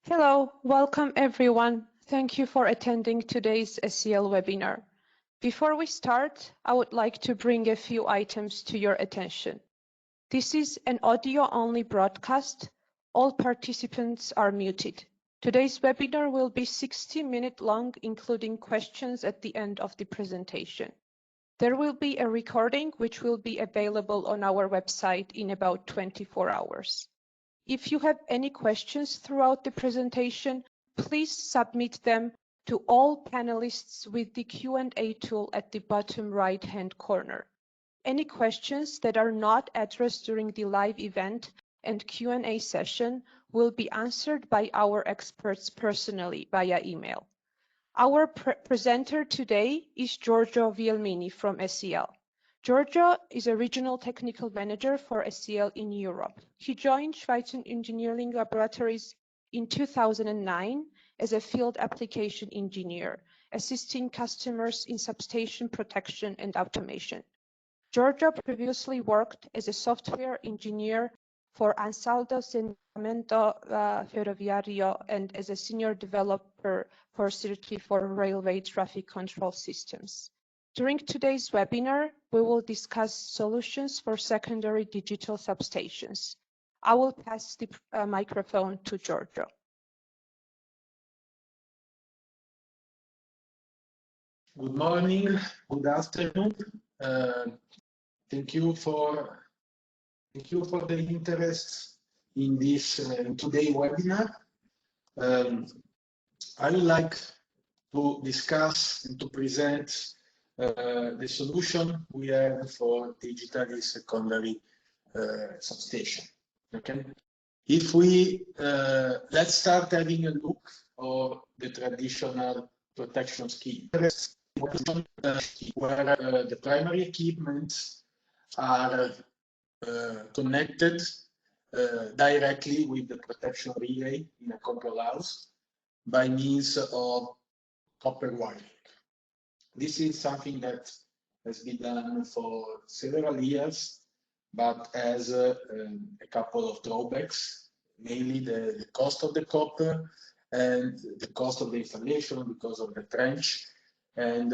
Hello, welcome everyone. Thank you for attending today's SEL webinar. Before we start, I would like to bring a few items to your attention. This is an audio-only broadcast. All participants are muted. Today's webinar will be 60-minute long, including questions at the end of the presentation. There will be a recording which will be available on our website in about 24 hours. If you have any questions throughout the presentation, please submit them to all panelists with the Q&A tool at the bottom right-hand corner. Any questions that are not addressed during the live event and Q&A session will be answered by our experts personally via email. Our presenter today is Giorgio Vielmini from SEL. Giorgio is a regional technical manager for SEL in Europe. He joined Schweizer Engineering Laboratories in 2009 as a field application engineer, assisting customers in substation protection and automation. Giorgio previously worked as a software engineer for Ansaldo Sanamento Ferroviario and as a senior developer for Circuit for railway traffic control systems. During today's webinar, we will discuss solutions for secondary digital substations. I will pass the microphone to Giorgio. Good morning, good afternoon. Thank you for the interest in this today webinar. I would like to discuss and to present the solution we have for digitally secondary substation. Okay, if we let's start having a look at the traditional protection scheme, where the primary equipment are connected directly with the protection relay in a control house by means of copper wiring. This is something that has been done for several years, but has a couple of drawbacks, mainly the cost of the copper and the cost of the installation because of the trench. And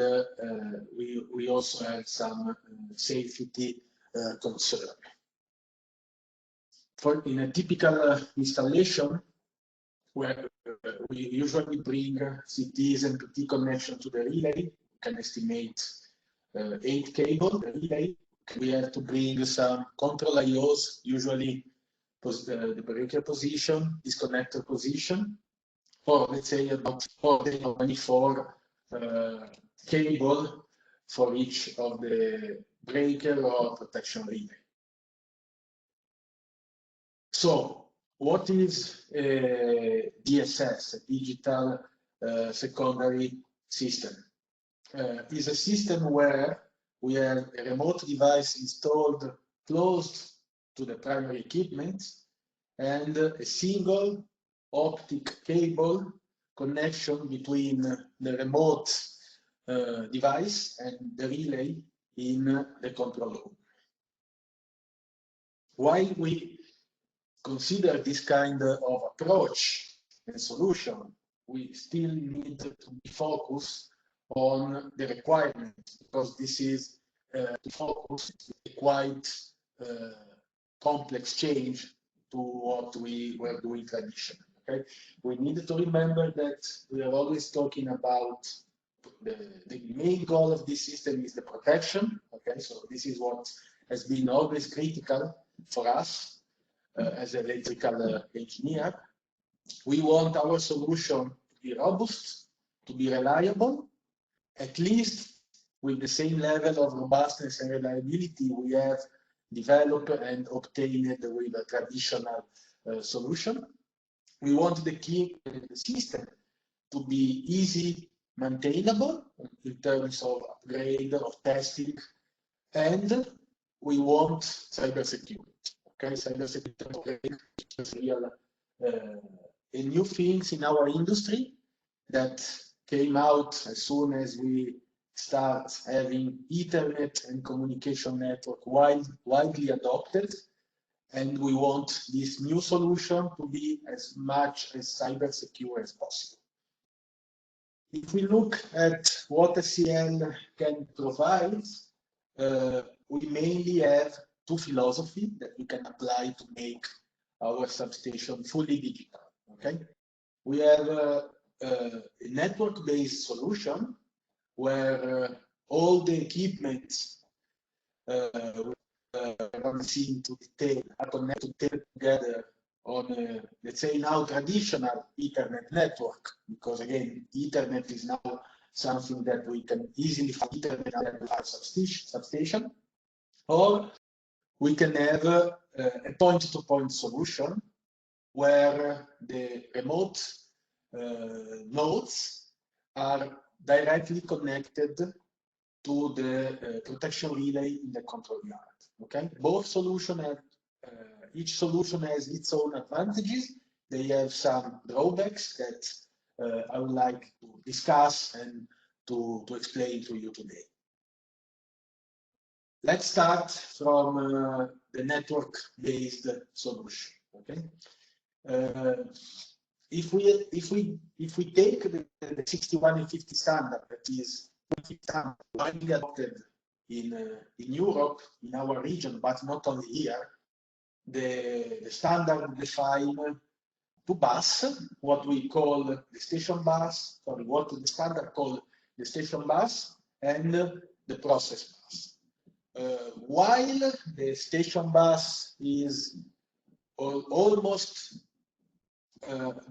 we also have some safety concern. In a typical installation, where we usually bring CTs and PT connection to the relay, we can estimate 8 cables. The relay, we have to bring some control IOs, usually the breaker position, disconnector position, for let's say about 24 cable for each of the breaker or protection relay. So what is a DSS, a digital secondary system? Is a system where we have a remote device installed close to the primary equipment and a single optic cable connection between the remote device and the relay in the control room. While we consider this kind of approach and solution, we still need to be focused on the requirements, because this is to focus quite complex change to what we were doing traditionally. Okay, we need to remember that we are always talking about the main goal of this system is the protection. Okay, so this is what has been always critical for us as an electrical engineer. We want our solution to be robust, to be reliable, at least with the same level of robustness and reliability we have developed and obtained with a traditional solution. We want the system to be easy maintainable in terms of upgrade, of testing, and we want cybersecurity. Okay, cybersecurity is real, a new things in our industry that came out as soon as we start having Ethernet and communication network widely adopted, and we want this new solution to be as much as cyber secure as possible. If we look at what SCL can provide, we mainly have two philosophies that we can apply to make our substation fully digital. Okay, we have a network-based solution where all the equipment seen to detail are connected together on, let's say now, traditional Ethernet network, because again, Ethernet is now something that we can easily find Ethernet at our substation, or we can have a point-to-point solution where the remote nodes are directly connected to the protection relay in the control yard. Okay, both solutions have, each solution has its own advantages. They have some drawbacks that I would like to discuss and to explain to you today. Let's start from the network-based solution. Okay, if we take the 6150 standard, that is widely adopted in Europe, in our region, but not only here, the standard define two bus, what we call the station bus, sorry, what the standard called the station bus and the process bus. While the station bus is almost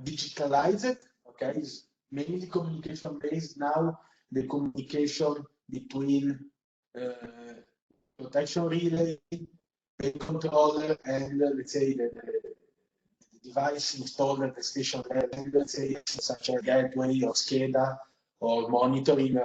digitalized, okay, is mainly communication based. Now the communication between protection relay, the controller, and let's say the device installed at the station level, let's say such as gateway or SCADA or monitoring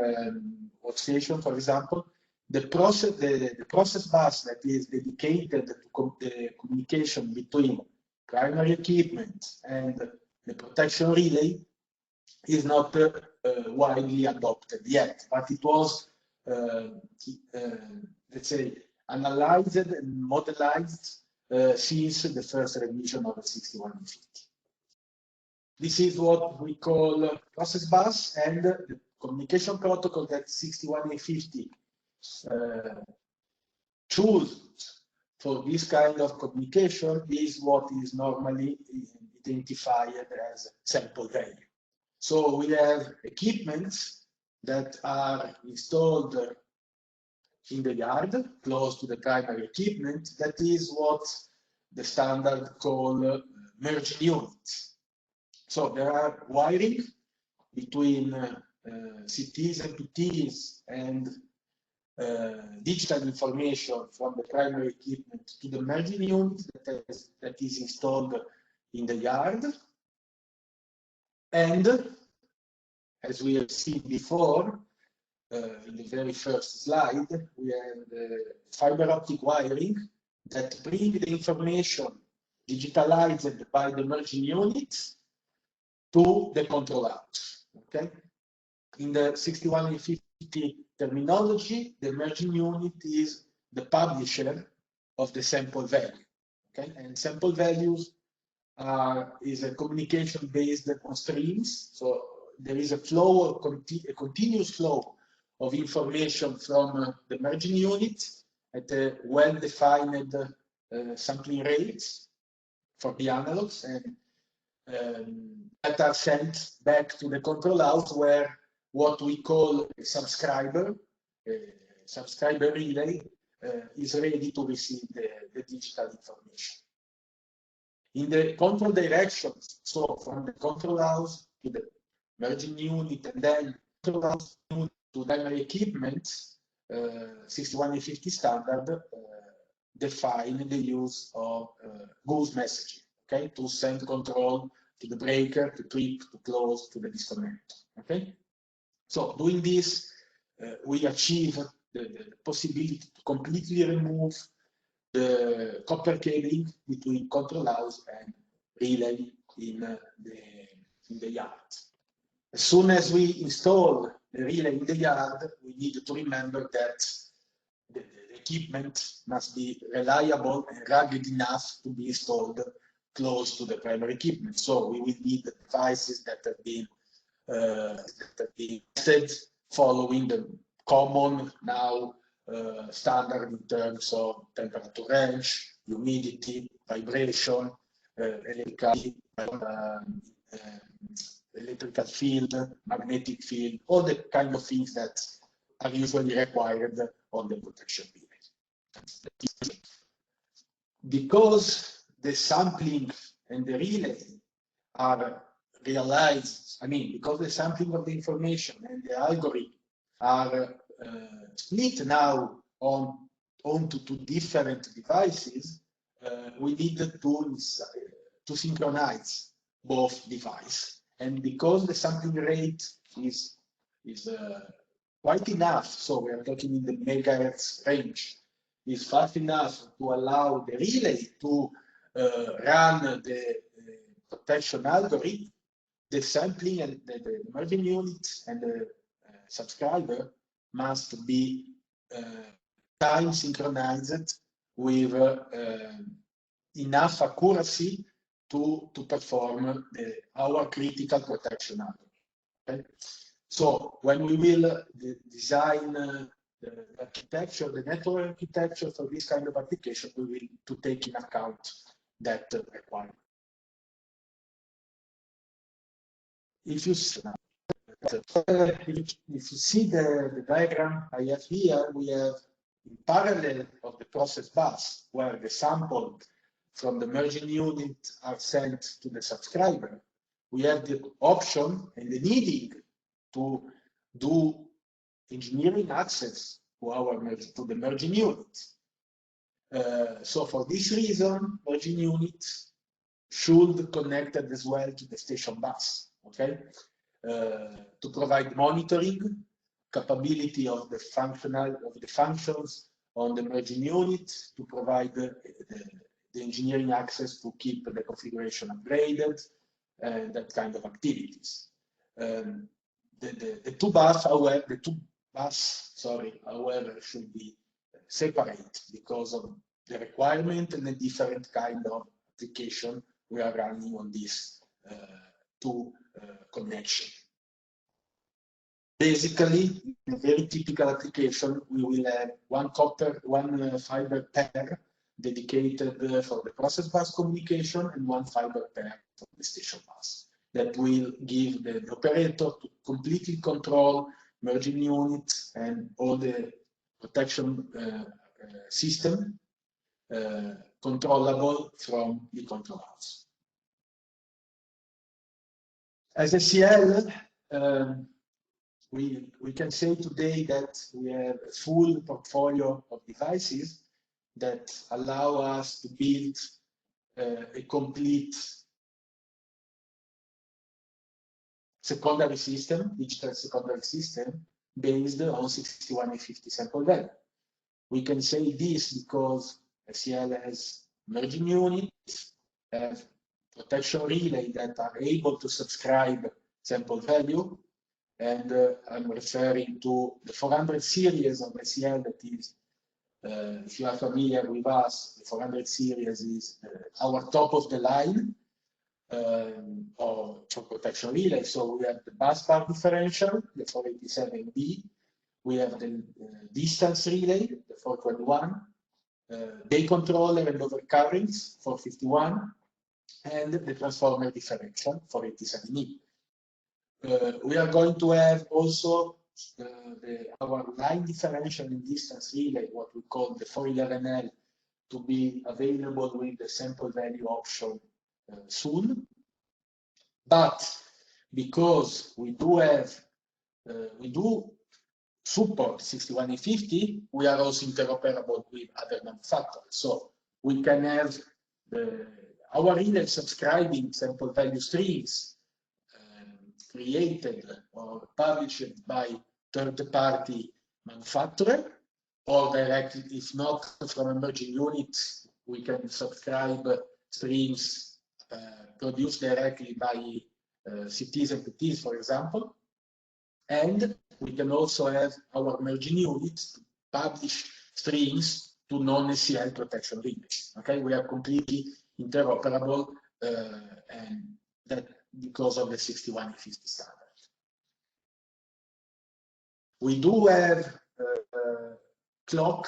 workstation, for example. The process bus that is dedicated to the communication between primary equipment and the protection relay is not widely adopted yet, but it was, let's say, analyzed and modelized since the first revision of the 6150. This is what we call process bus, and the communication protocol that 6150 choose for this kind of communication is what is normally identified as sample value. So we have equipments that are installed in the yard, close to the primary equipment. That is what the standard call merging units. So there are wiring between CTs and PTs and digital information from the primary equipment to the merging unit that is installed in the yard. And as we have seen before, in the very first slide, we have the fiber optic wiring that bring the information digitalized by the merging unit to the control house. Okay, in the 6150 terminology, the merging unit is the publisher of the sample value. Okay, and sample values is a communication based on streams. So there is a flow, a continuous flow of information from the merging unit at a well-defined sampling rates for the analogs, and that are sent back to the control house, where what we call a subscriber relay is ready to receive the digital information. In the control directions, so from the control house to the merging unit and then control house to primary equipment, 6150 standard define the use of goose messaging, okay, to send control to the breaker, to trip, to close, to the disconnect. Okay, so doing this, we achieve the possibility to completely remove the copper cabling between control house and relay in the yard. As soon as we install the relay in the yard, we need to remember that the equipment must be reliable and rugged enough to be installed close to the primary equipment. So we will need devices that have been tested following the common now standard in terms of temperature range, humidity, vibration, electrical field, magnetic field, all the kind of things that are usually required on the protection relay. Because the sampling and the relay are realized, because the sampling of the information and the algorithm are split now onto two different devices, we need to synchronize both devices. And because the sampling rate is quite enough, so we are talking in the megahertz range, is fast enough to allow the relay to run the protection algorithm, the sampling and the merging unit and the subscriber must be time synchronized with enough accuracy to perform our critical protection algorithm. Okay? So when we will design the architecture, the network architecture for this kind of application, we will to take in account that requirement. If you see the diagram I have here, we have in parallel of the process bus, where the sample from the merging unit are sent to the subscriber, we have the option and the needing to do engineering access to the merging unit. So for this reason, merging unit should connect as well to the station bus, okay? To provide monitoring capability of the functions on the merging unit, to provide the engineering access to keep the configuration upgraded, that kind of activities. The two bus, however, should be separate because of the requirement and the different kind of application we are running on this two connection. Basically, in a very typical application, we will have one fiber pair dedicated for the process bus communication and one fiber pair for the station bus. That will give the operator to completely control merging units and all the protection system controllable from the control house. As a CL, we can say today that we have a full portfolio of devices that allow us to build a complete secondary system, digital secondary system, based on 6150 sample value. We can say this because SEL has merging units, have protection relay that are able to subscribe sample value, and I'm referring to the 400 series of SEL that is, if you are familiar with us, the 400 series is our top of the line for protection relay. So we have the bus bar differential, the 487B, we have the distance relay, the 421, day controller and overcurrents, 451, and the transformer differential, 487E. We are going to have also our line differential and distance relay, what we call the 411L, to be available with the sample value option soon. But because we do support 6150, we are also interoperable with other manufacturers. So we can have our relay subscribing sample value streams created or published by third-party manufacturer, or directly, if not from emerging units, we can subscribe streams produced directly by CTs and PTs, for example. And we can also have our merging units to publish streams to non-SCL protection relays. Okay, we are completely interoperable, and that because of the 6150 standard. We do have clock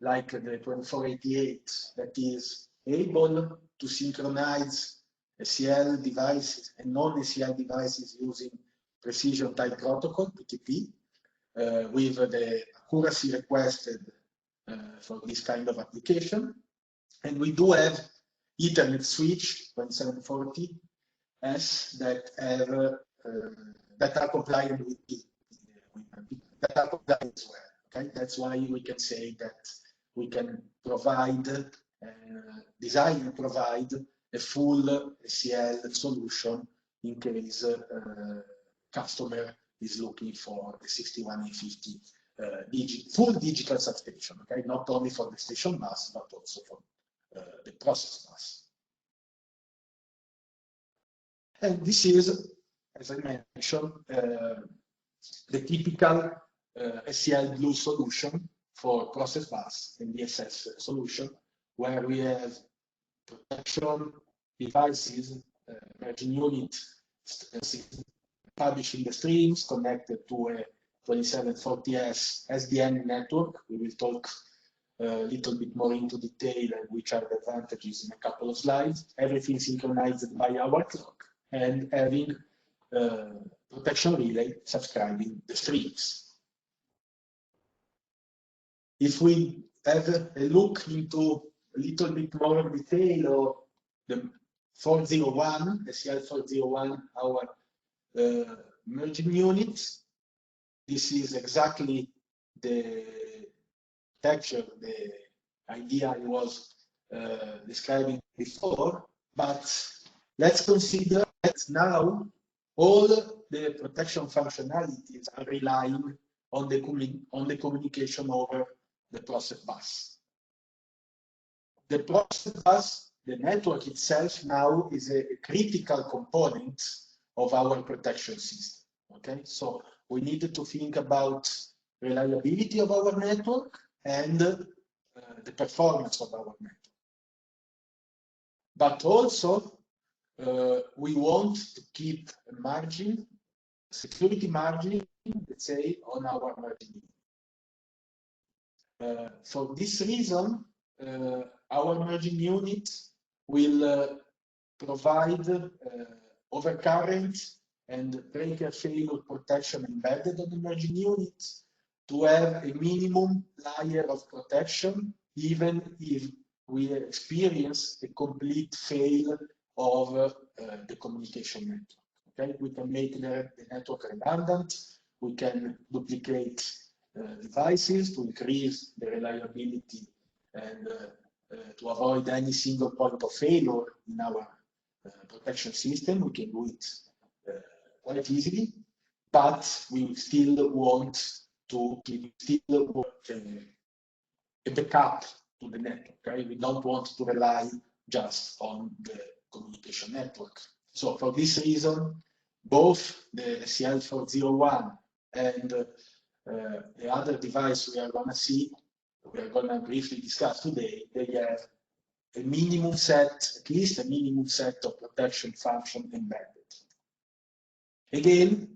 like the 2488 that is able to synchronize SCL devices and non-SCL devices using precision type protocol, PTP, with the accuracy requested for this kind of application. And we do have Ethernet switch 2740S that are compliant with that are compliant as well. Okay, that's why we can say that we can provide, design and provide a full SCL solution in case customer is looking for the 6150 full digital substation. Okay, not only for the station bus but also for the process bus. And this is, as I mentioned, the typical SCL Blue solution for process bus and DSS solution, where we have protection devices, merging unit publishing the streams connected to a 2740S SDN network. We will talk a little bit more into detail and which are the advantages in a couple of slides. Everything synchronized by our clock and having protection relay subscribing the streams. If we have a look into a little bit more detail of the 401, the CL401, our merging units, this is exactly the texture, the idea I was describing before, but let's consider that now all the protection functionalities are relying on the communication over the process bus. The process bus, the network itself now is a critical component of our protection system. Okay, so we need to think about reliability of our network and the performance of our network. But also, we want to keep a margin, security margin, let's say, on our margin. For this reason, our merging unit will provide overcurrent and breaker failure protection embedded on the merging unit to have a minimum layer of protection, even if we experience a complete fail of the communication network. Okay, we can make the network redundant. We can duplicate devices to increase the reliability and to avoid any single point of failure in our protection system. We can do it quite easily, but we still want to a backup to the network. Okay? We don't want to rely just on the communication network. So for this reason, both the CL401 and the other device we are going to see, we are going to briefly discuss today, they have a minimum set, at least a minimum set of protection function embedded. Again,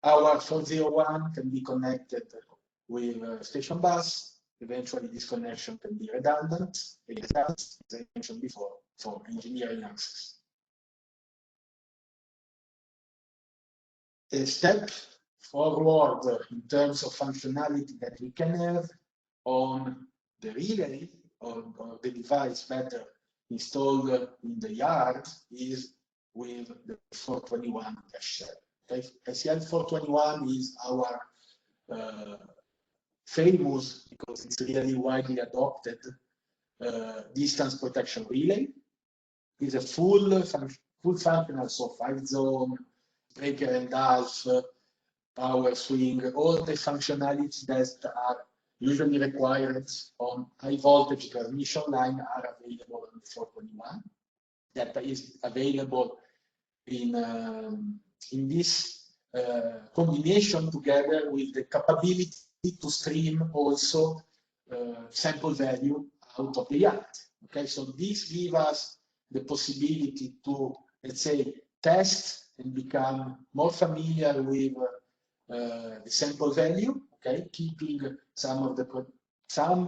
our 401 can be connected with station bus. Eventually, this connection can be redundant, as I mentioned before, for engineering access. A step forward in terms of functionality that we can have on the relay or the device better installed in the yard is with the 421-7. Okay? SCL421 is our famous, because it's really widely adopted, distance protection relay. It's a full functional, so 5-zone, breaker and half, power swing, all the functionalities that are usually required on high voltage transmission line are available on the 421. That is available in this combination together with the capability to stream also sample value out of the yard. Okay, so this gives us the possibility to, let's say, test and become more familiar with the sample value. Okay, keeping some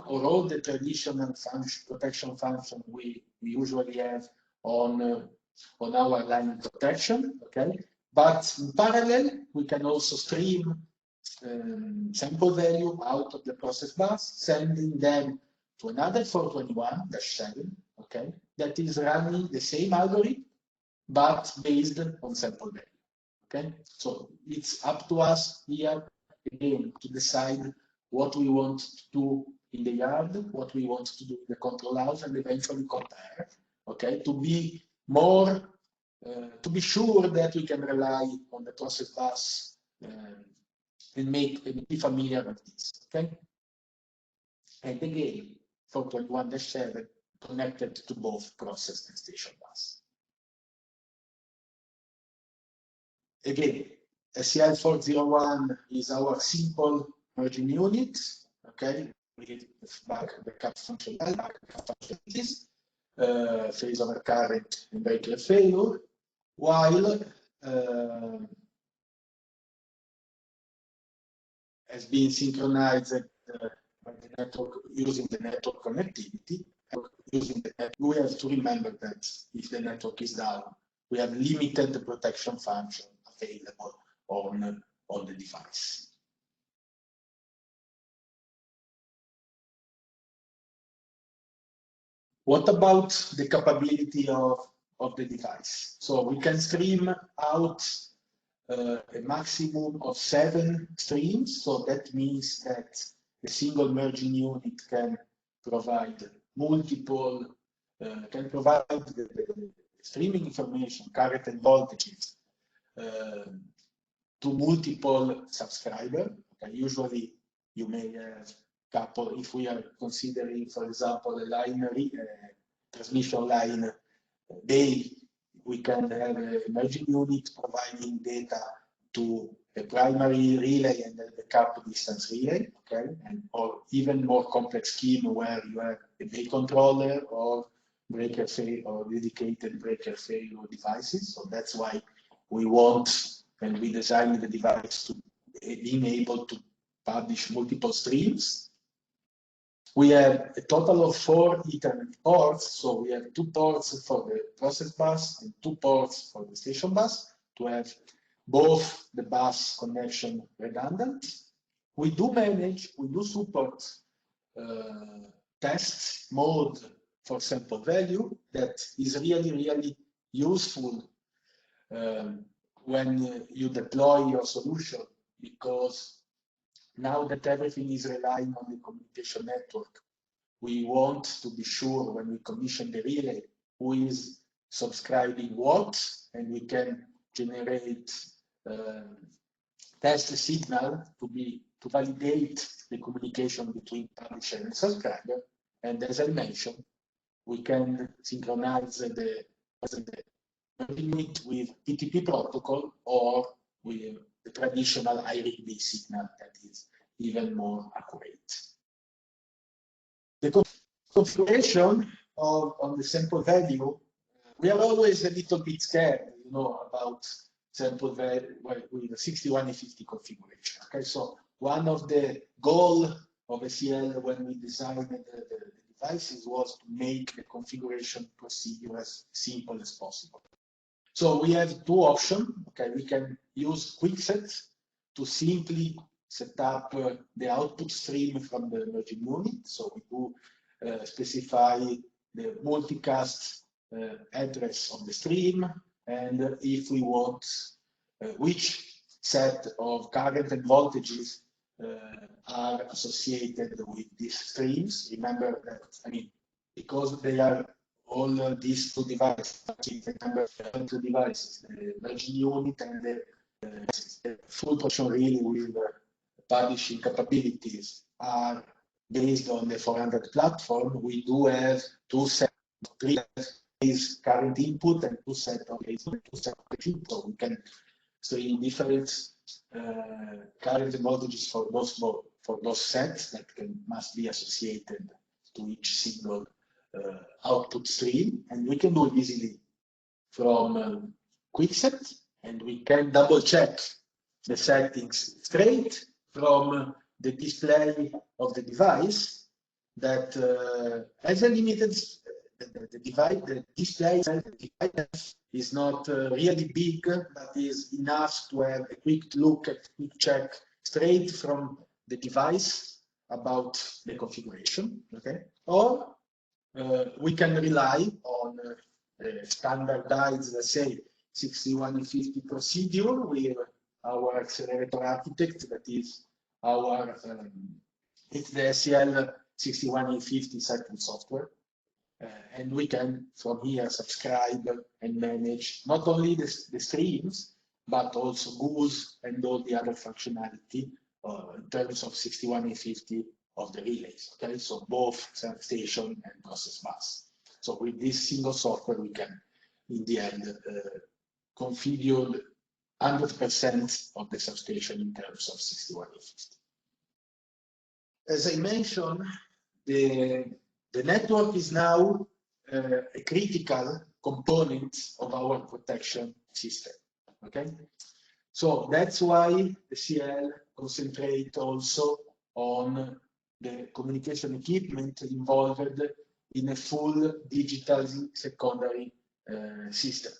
or all the traditional protection function we usually have on our line protection. Okay, but in parallel we can also stream sample value out of the process bus, sending them to another 421-7, okay, that is running the same algorithm, but based on sample value, okay? So it's up to us here, again, to decide what we want to do in the yard, what we want to do in the control house, and eventually compare, okay, to be more, to be sure that we can rely on the process bus and be familiar with this, okay? And again, 421-7 connected to both process and station bus. Again, SCL 401 is our simple merging unit, okay? With backup functionalities, phase over current and breaker failure, while has been synchronized by the network using the network connectivity. We have to remember that if the network is down, we have limited protection function available on the device. What about the capability of the device? So we can stream out a maximum of 7 streams. So that means that a single merging unit can provide multiple, can provide the streaming information, current and voltages, to multiple subscribers. Okay, usually you may have couple, if we are considering, for example, a line transmission line bay, we can have a merging unit providing data to a primary relay and a backup distance relay, okay, and or even more complex scheme where you have a bay controller or breaker fail or dedicated breaker failure devices. So that's why we want, and we designed the device to being able to publish multiple streams. We have a total of 4 Ethernet ports, so we have 2 ports for the process bus and 2 ports for the station bus to have both the bus connection redundant. We do support test mode for sample value that is really useful when you deploy your solution, because now that everything is relying on the communication network, we want to be sure when we commission the relay who is subscribing what, and we can generate test signal to validate the communication between publisher and subscriber. And as I mentioned, we can synchronize the unit with PTP protocol or with the traditional IRIG-B signal that is even more accurate. The configuration of the sample value, we are always a little bit scared, about sample value with the 6150 configuration. Okay, so one of the goals of SCL when we designed the devices was to make the configuration procedure as simple as possible. So we have 2 options. Okay, we can use quickset to simply set up the output stream from the merging unit. So we do specify the multicast address of the stream, and if we want which set of current and voltages are associated with these streams. Remember that, because they are all these 2 devices, remember 2 devices, the merging unit and the full portion relay with publishing capabilities are based on the 400 platform. We do have 2 sets of 3 is current input and 2 sets of input. So we can stream different current and voltages for for those sets that must be associated to each single output stream, and we can do it easily from QuickSet, and we can double check the settings straight from the display of the device that has a limited the display is not really big, but is enough to have a quick look at quick check straight from the device about the configuration. Okay, or we can rely on standardized, let's say, 6150 procedure with our accelerator architect, that is our it's the SEL 6150 setting software. And we can from here subscribe and manage not only the streams, but also GUS and all the other functionality in terms of 6150 of the relays. Okay, so both substation and process bus. So with this single software, we can, in the end, configure 100% of the substation in terms of 6150. As I mentioned, the network is now a critical component of our protection system. Okay, so that's why the CL concentrate also on the communication equipment involved in a full digital secondary system.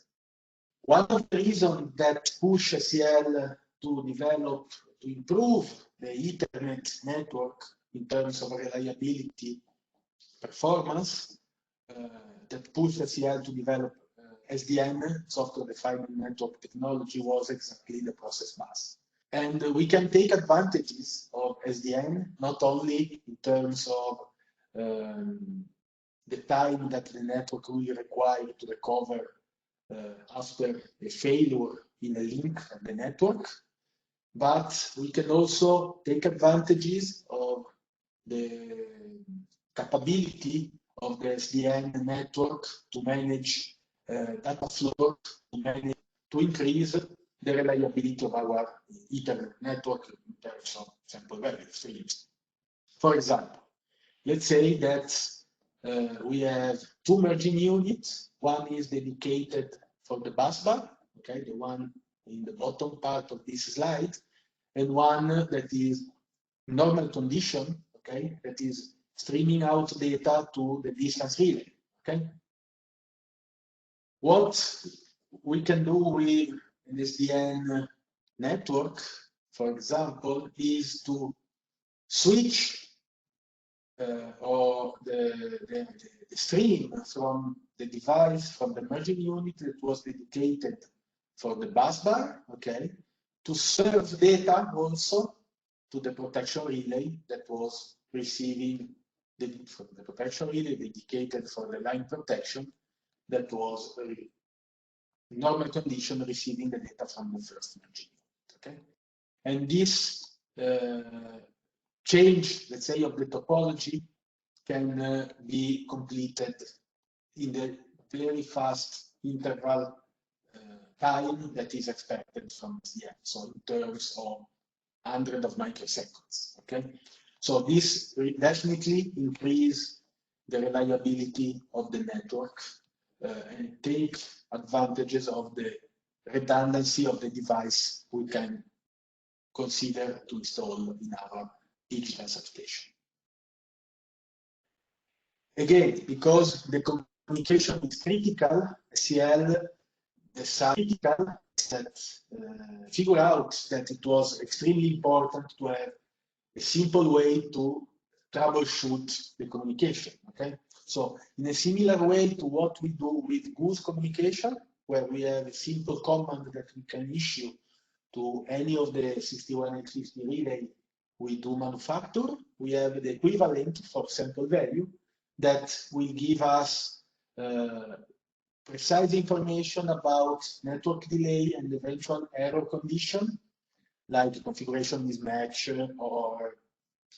One of the reasons that push CL to develop, to improve the Ethernet network in terms of reliability, performance, that pushed CL to develop SDN, software-defined network technology, was exactly the process bus. And we can take advantages of SDN, not only in terms of the time that the network will require to recover after a failure in a link of the network, but we can also take advantages of the capability of the SDN network to manage data flow, to increase the reliability of our Ethernet network in terms of sample value streams. For example, let's say that we have two merging units. One is dedicated for the busbar, okay, the one in the bottom part of this slide, and one that is normal condition, okay, that is streaming out data to the distance relay, okay. What we can do with an SDN network, for example, is to switch or the stream from the device, from the merging unit that was dedicated for the busbar, okay, to serve data also to the protection relay that was receiving the protection relay dedicated for the line protection that was in normal condition receiving the data from the first merging unit, okay? And this change, let's say, of the topology can be completed in the very fast interval time that is expected from SDN, so in terms of hundreds of microseconds, okay? So this definitely increase the reliability of the network and take advantages of the redundancy of the device we can consider to install in our digital substation. Again, because the communication is critical, CL decided that figure out that it was extremely important to have a simple way to troubleshoot the communication. Okay, so in a similar way to what we do with GUS communication, where we have a simple command that we can issue to any of the 6150 relay we do manufacture, we have the equivalent for sample value that will give us precise information about network delay and eventual error condition, like configuration mismatch or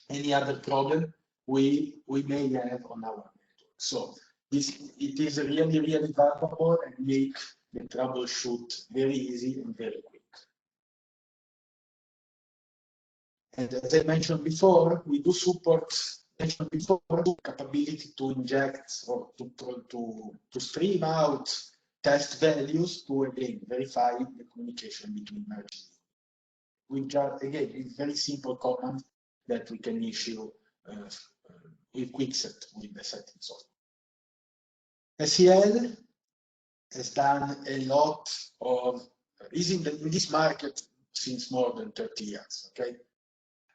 any other problem we may have on our network. So it is really, really valuable and make the troubleshoot very easy and very quick. And as I mentioned before, we do support capability to inject or to stream out test values to again verify the communication between merging. Which are again a very simple command that we can issue with Quickset with the setting software. SEL has done a lot of, is in this market since more than 30 years, okay?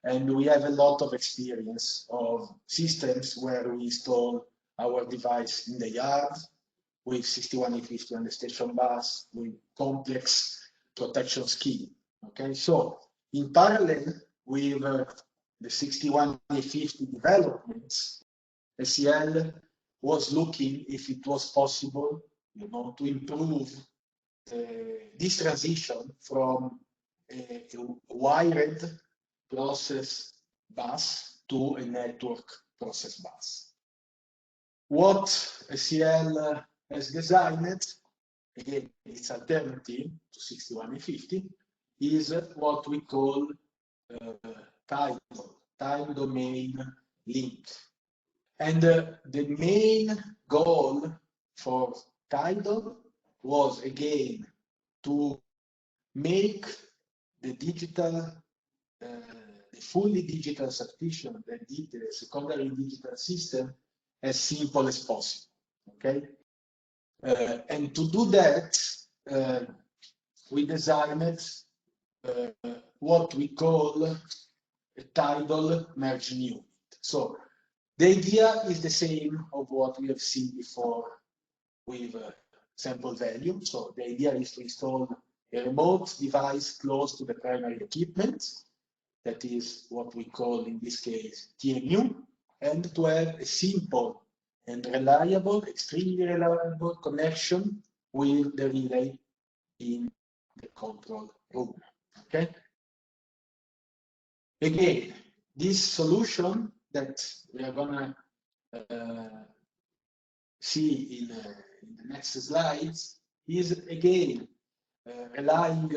And we have a lot of experience of systems where we install our device in the yard with 61A50 on the station bus with complex protection scheme, okay? So in parallel with the 61A50 developments, SEL was looking if it was possible, you know, to improve this transition from a wired process bus to a network process bus. What SEL has designed, again, its alternative to 61A50, is what we call time domain link. And the main goal for Tidal was again to make the digital, the fully digital substation, the secondary digital system, as simple as possible. Okay, and to do that, we designed what we call a Tidal merging unit. So the idea is the same of what we have seen before with sample value. So the idea is to install a remote device close to the primary equipment. That is what we call, in this case, TMU, and to have a simple and reliable, extremely reliable connection with the relay in the control room. Okay. Again, this solution that we are gonna see in the next slides is again relying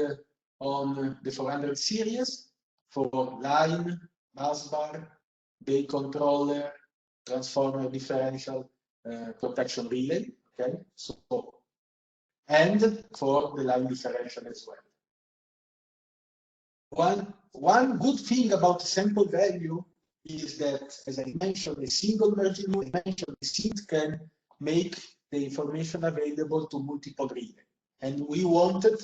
on the 400 series for line, busbar, bay controller, transformer differential protection relay. Okay, so and for the line differential as well. One good thing about sample value is that, as I mentioned, a single merging unit, the SID can make the information available to multiple relays. And we wanted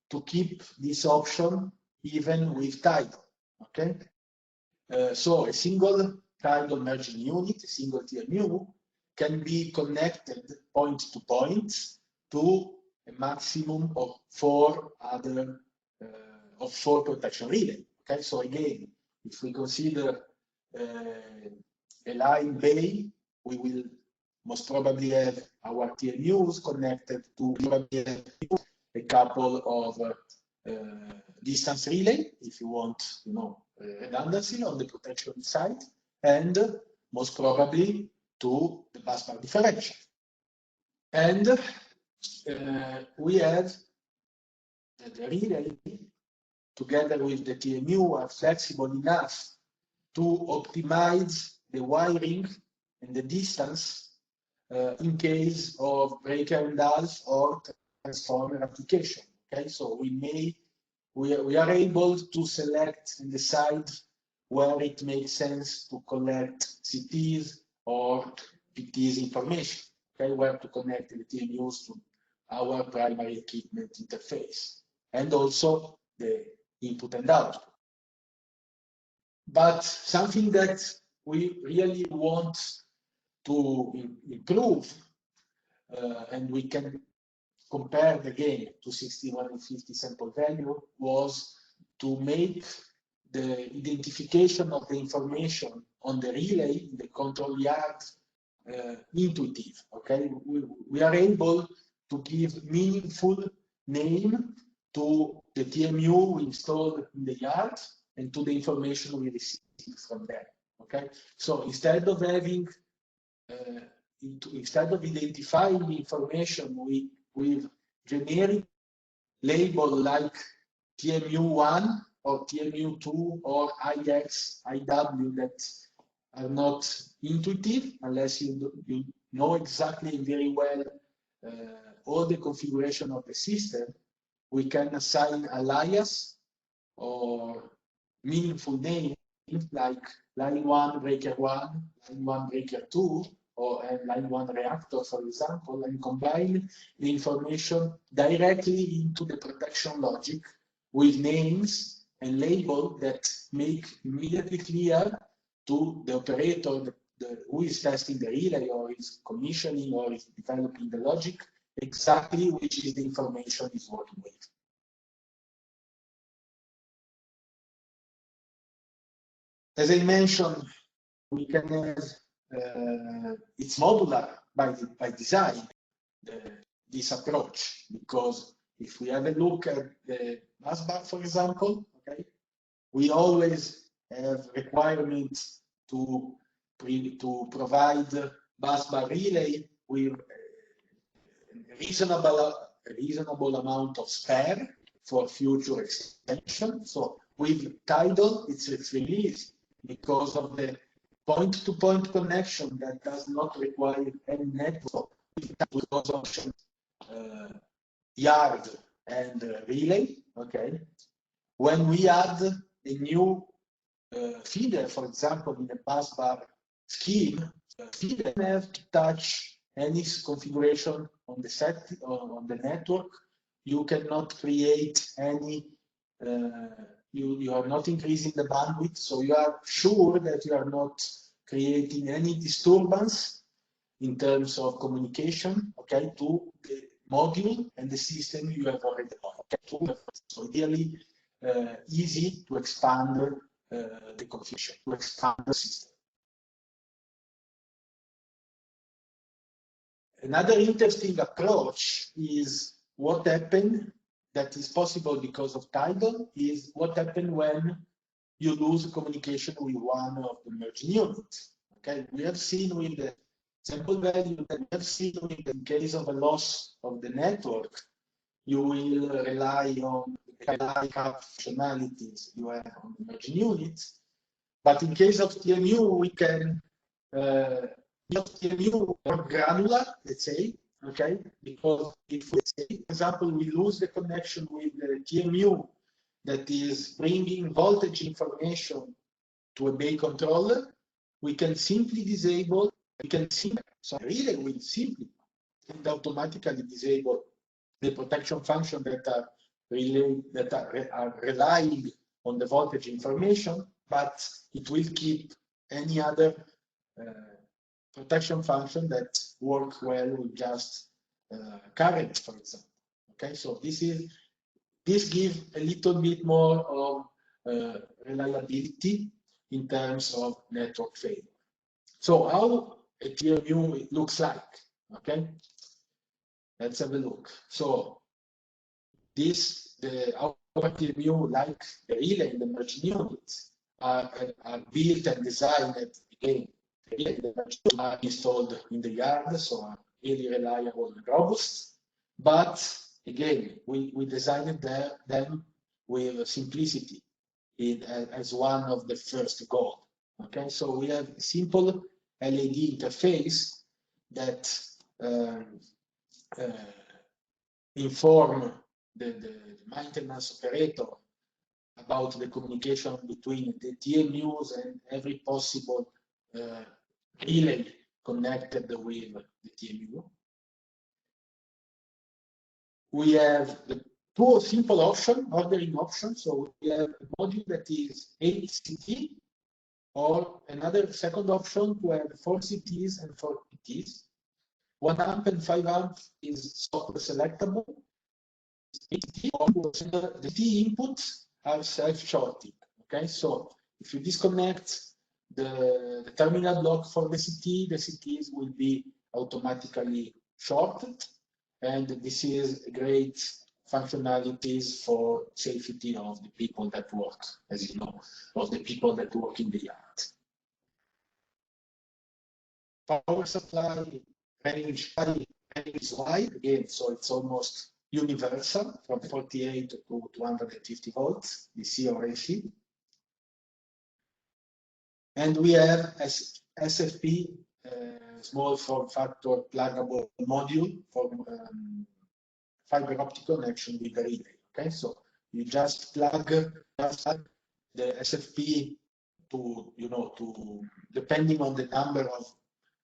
to keep this option even with Tidal. Okay, so a single Tidal merging unit, a single TMU, can be connected point to point to a maximum of four protection relay. Okay, so again, if we consider a line bay, we will most probably have our TMUs connected to a couple of distance relay, if you want, you know, redundancy on the protection side, and most probably to the busbar differential. And we have the relay together with the TMU are flexible enough to optimize the wiring and the distance in case of breaker and half or transformer application. Okay, so we are able to select and decide where it makes sense to collect CTs or PTs information. Okay, where to connect the TMUs to our primary equipment interface, and also the input and output. But something that we really want to improve, and we can compare again to 61A50 sample value, was to make the identification of the information on the relay in the control yard intuitive. Okay, we are able to give meaningful name to the TMU we installed in the yard and to the information we receive from them. Okay, so instead of having instead of identifying the information with generic label like TMU1 or TMU2 or IX, IW that are not intuitive unless you know exactly very well all the configuration of the system. We can assign alias or meaningful name like line 1 breaker 1, line 1 breaker 2, or line 1 reactor, for example, and combine the information directly into the protection logic with names and label that make immediately clear to the operator who is testing the relay or is commissioning or is developing the logic exactly which is the information he's working with. As I mentioned, we can have, it's modular by design, this approach, because if we have a look at the bus bar, for example, okay, we always have requirements to provide bus bar relay with reasonable amount of spare for future extension. So with Tidal, it's released because of the point-to-point connection that does not require any network because of yard and relay. Okay, when we add a new feeder, for example, in a bus bar scheme, feeder have to touch any configuration on the set on the network. You cannot create any. You are not increasing the bandwidth, so you are sure that you are not creating any disturbance in terms of communication, okay, to the module and the system you have already done. Okay? So really easy to expand the configuration, to expand the system. Another interesting approach is what happened that is possible because of Tidal is what happened when you lose communication with one of the merging units. Okay, we have seen with the sample value that we have seen with the case of a loss of the network, you will rely on the backup functionalities you have on the merging units. But in case of TMU, we can TMU more granular, let's say, okay? Because if we say, for example, we lose the connection with the TMU that is bringing voltage information to a bay controller, we can simply disable, so relay will simply and automatically disable the protection function that are relying on the voltage information, but it will keep any other protection function that work well with just current, for example. Okay, so this gives a little bit more of reliability in terms of network failure. So how a TMU looks like? Okay, let's have a look. So our TMU, like the relay and the merging units, are built and designed again. The merging are installed in the yard, so are really reliable and robust. But again, we designed them with simplicity as one of the first goals. Okay, so we have a simple LED interface that inform the maintenance operator about the communication between the TMUs and every possible relay connected with the TMU. We have the two simple ordering options. So we have a module that is 8 CT, or another second option to have 4 CTs and 4 PTs. 1 amp and 5 amp is software selectable. The T inputs are self-shorting. Okay, so if you disconnect the terminal block for the CTs will be automatically shorted, and this is a great functionalities for safety of the people that work, as you know, of the people that work in the yard. Power supply range is wide again, so it's almost universal from 48 to 250 volts, DC or AC. And we have SFP, small form factor pluggable module for fiber optic connection with the relay. Okay, so you just plug the SFP to, depending on the number of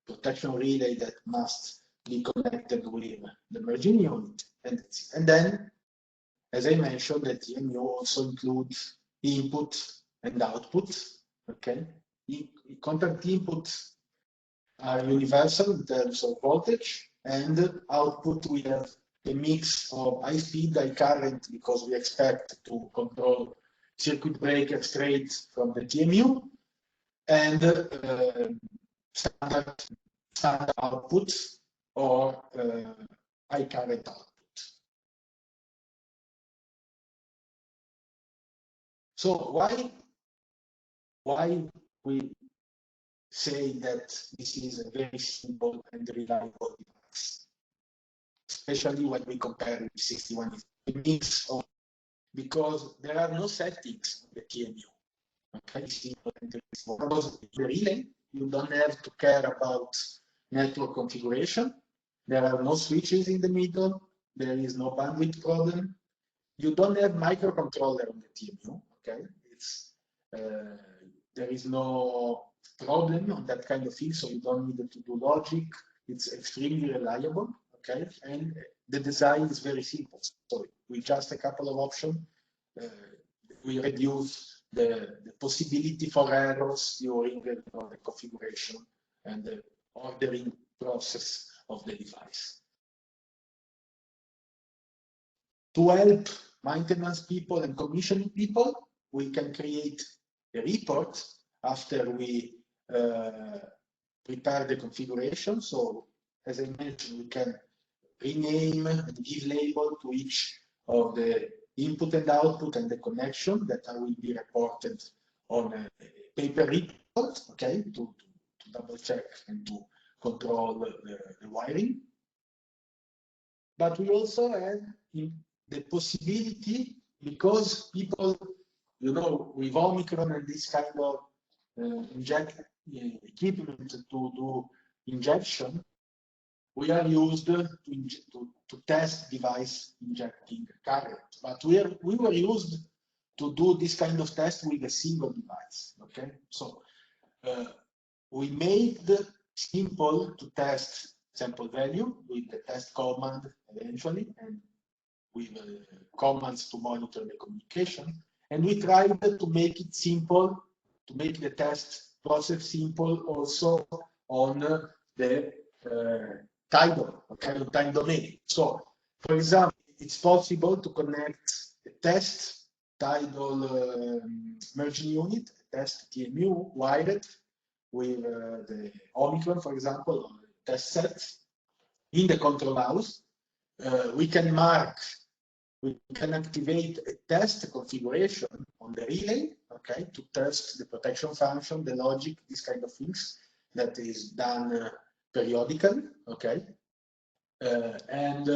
protection relay that must be connected with the merging unit. And then, as I mentioned, the TMU also includes input and output. Okay, contact inputs are universal in terms of voltage, and output we have a mix of high speed, high current, because we expect to control circuit breaker straight from the TMU, and standard output or high current output. So why we say that this is a very simple and reliable device, especially when we compare with 61. It means because there are no settings on the TMU. Okay, because the relay, you don't have to care about network configuration. There are no switches in the middle. There is no bandwidth problem. You don't have microcontroller on the TMU. Okay, there is no problem on that kind of thing, so you don't need to do logic. It's extremely reliable. Okay, and the design is very simple. So with just a couple of options, we reduce the possibility for errors during the configuration and the ordering process of the device. To help maintenance people and commissioning people, we can create a report after we prepare the configuration. So, as I mentioned, we can rename and give label to each of the input and output and the connection that will be reported on a paper report, okay, to double check and to control the wiring. But we also have the possibility, because people, with Omicron and this kind of equipment to do injection, we are used to test device injecting current, but we were used to do this kind of test with a single device. Okay, so we made simple to test sample value with the test command eventually, and with commands to monitor the communication, and we tried to make it simple, to make the test process simple also on the time domain. So, for example, it's possible to connect a test tidal merging unit, test TMU wired with the Omicron, for example, or test set in the control house. We can activate a test configuration on the relay, okay, to test the protection function, the logic, these kind of things that is done periodically, okay. And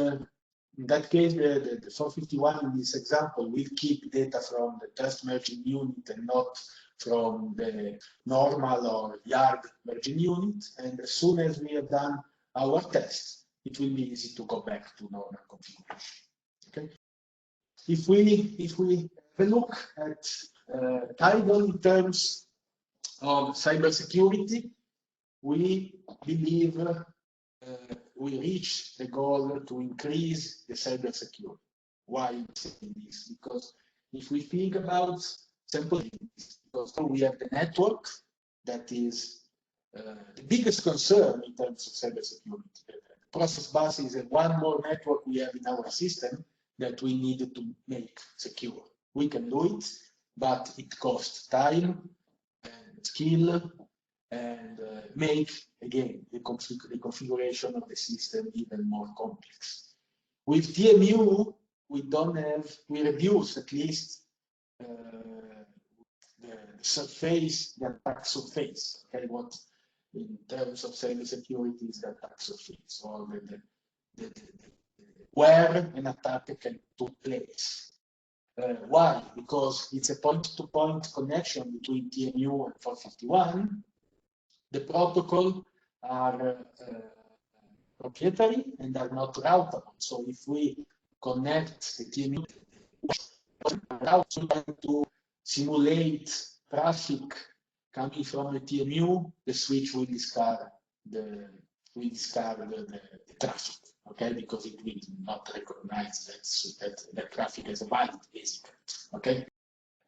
in that case, the 451 in this example will keep data from the test merging unit and not from the normal or yard merging unit. And as soon as we have done our test, it will be easy to go back to normal configuration. Okay. If we have a look at tidal in terms of cybersecurity, we believe we reach the goal to increase the cybersecurity. Why I'm saying this? Because if we think about simple things, because we have the network that is the biggest concern in terms of cybersecurity. The process bus is one more network we have in our system that we need to make secure. We can do it, but it costs time and skill, and make, again, the configuration of the system even more complex. With TMU, we reduce at least the surface, the attack surface. Okay, what in terms of cybersecurity is the attack surface, or the where an attack can take place. Why? Because it's a point-to-point connection between TMU and 451. The protocol are proprietary and are not routable. So if we connect the TMU route to simulate traffic coming from the TMU, the switch will discard the traffic, okay, because it will not recognize that traffic as a valid, basically, okay.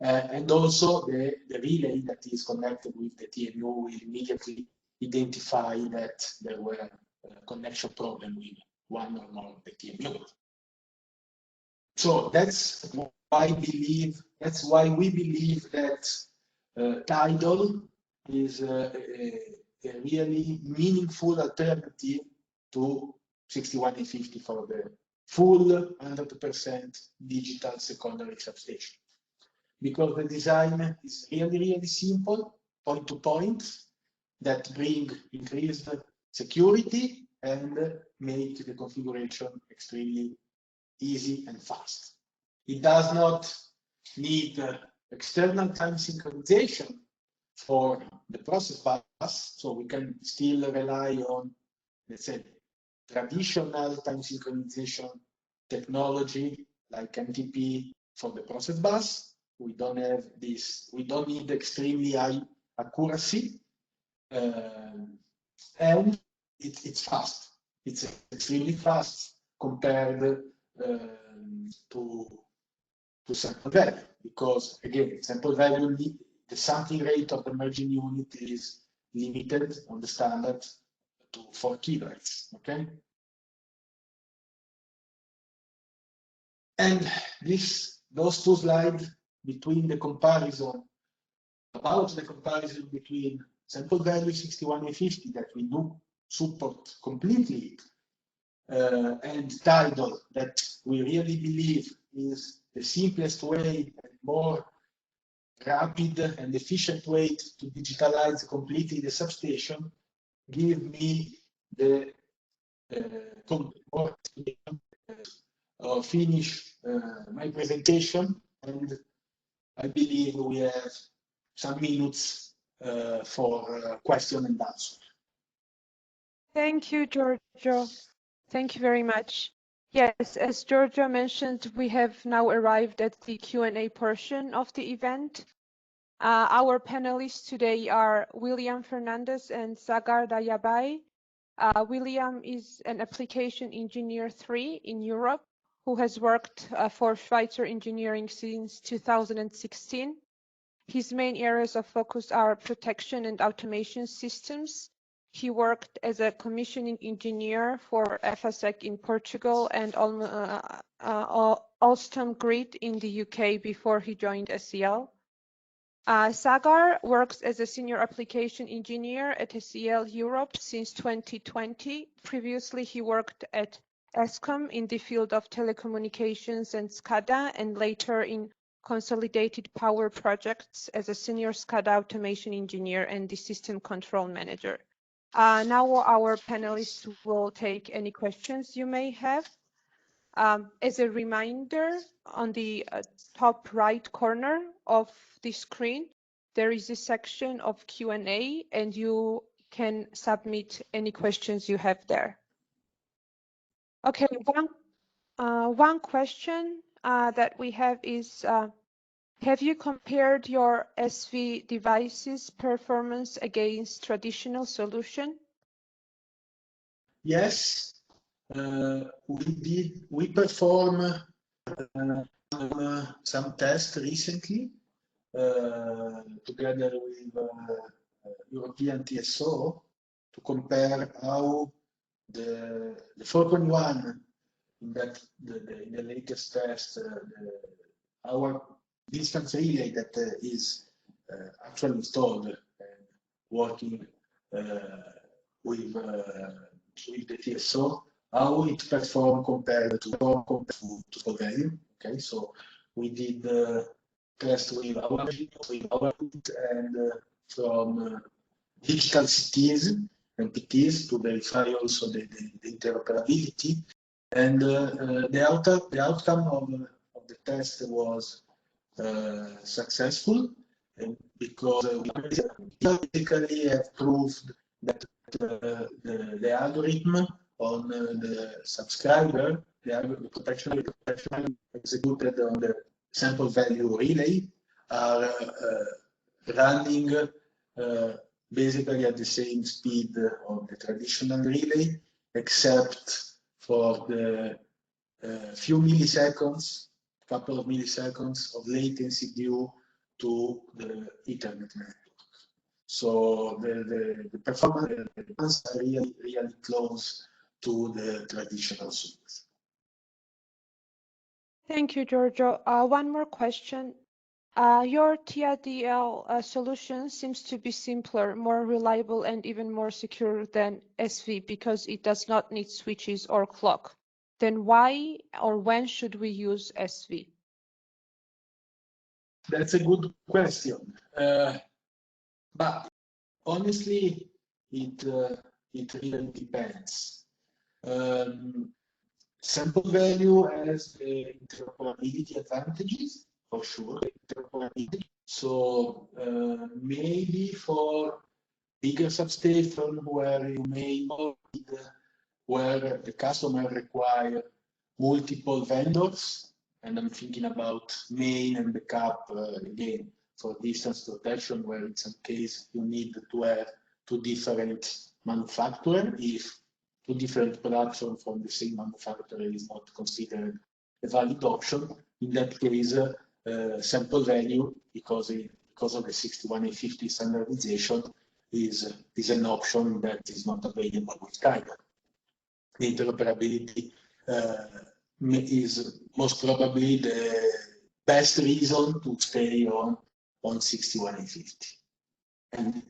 And also the relay that is connected with the TMU will immediately identify that there were a connection problem with one or more of the TMU. So that's why we believe that Tidal is a really meaningful alternative to 6150 for the full 100% digital secondary substation. Because the design is really simple, point to point, that bring increased security and make the configuration extremely easy and fast. It does not need external time synchronization for the process bus, so we can still rely on, let's say, traditional time synchronization technology like MTP for the process bus. We don't have this, we don't need extremely high accuracy, and it's fast. It's extremely fast compared to sample value, because again, sample value, the sampling rate of the merging unit is limited on the standard to 4 kilohertz, okay? And those two slides between the comparison, about the comparison between sample value 6150 that we do support completely, and Tidal that we really believe is the simplest way and more rapid and efficient way to digitalize completely the substation, give me the finish my presentation, and I believe we have some minutes for question and answer. Thank you, Giorgio. Thank you very much. Yes, as Giorgio mentioned, we have now arrived at the Q&A portion of the event. Our panelists today are William Fernandez and Sagar Dayabai. William is an application engineer 3 in Europe who has worked for Schweitzer Engineering since 2016. His main areas of focus are protection and automation systems. He worked as a commissioning engineer for FSEC in Portugal and Alstom Grid in the UK before he joined SEL. Sagar works as a senior application engineer at SEL Europe since 2020. Previously, he worked at Eskom in the field of telecommunications and SCADA, and later in consolidated power projects as a senior SCADA automation engineer and the system control manager. Now our panelists will take any questions you may have. As a reminder, on the top right corner of the screen, there is a section of Q&A, and you can submit any questions you have there. Okay, one question that we have is, have you compared your SV devices performance against traditional solution? Yes, we perform some tests recently together with European TSO to compare how the 4.1 in the latest test, our distance relay that is actually installed and working with the TSO, how it performed compared to value. Okay, so we did test with our output and from digital CTs and PTs to verify also the interoperability. And the outcome of the test was successful, and because we basically have proved that the algorithm on the subscriber, the protection executed on the sample value relay are running basically at the same speed of the traditional relay, except for the few milliseconds, couple of milliseconds of latency due to the Ethernet network. So the performance are really close to the traditional solution. Thank you, Giorgio. One more question. Your TIDL solution seems to be simpler, more reliable, and even more secure than SV because it does not need switches or clock. Then why or when should we use SV? That's a good question. But honestly, it really depends. Sample value has the interoperability advantages, for sure. So maybe for bigger substation where you may need, where the customer require multiple vendors, and I'm thinking about main and backup again for distance protection, where in some case you need to have two different manufacturers if two different production from the same manufacturer is not considered a valid option. In that case, sample value, because of the 61850 standardization, is an option that is not available with Kyber. The interoperability is most probably the best reason to stay on 61850. And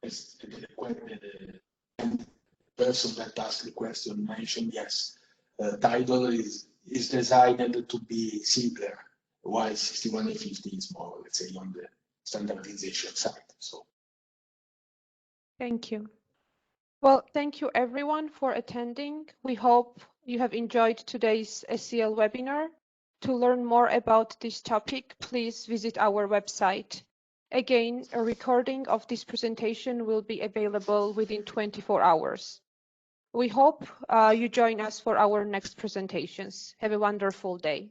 as the person that asked the question mentioned, yes, Tidal is designed to be simpler, while 61850 is more, let's say, on the standardization side. So. Thank you. Well, thank you everyone for attending. We hope you have enjoyed today's SEL webinar. To learn more about this topic, please visit our website. Again, a recording of this presentation will be available within 24 hours. We hope you join us for our next presentations. Have a wonderful day.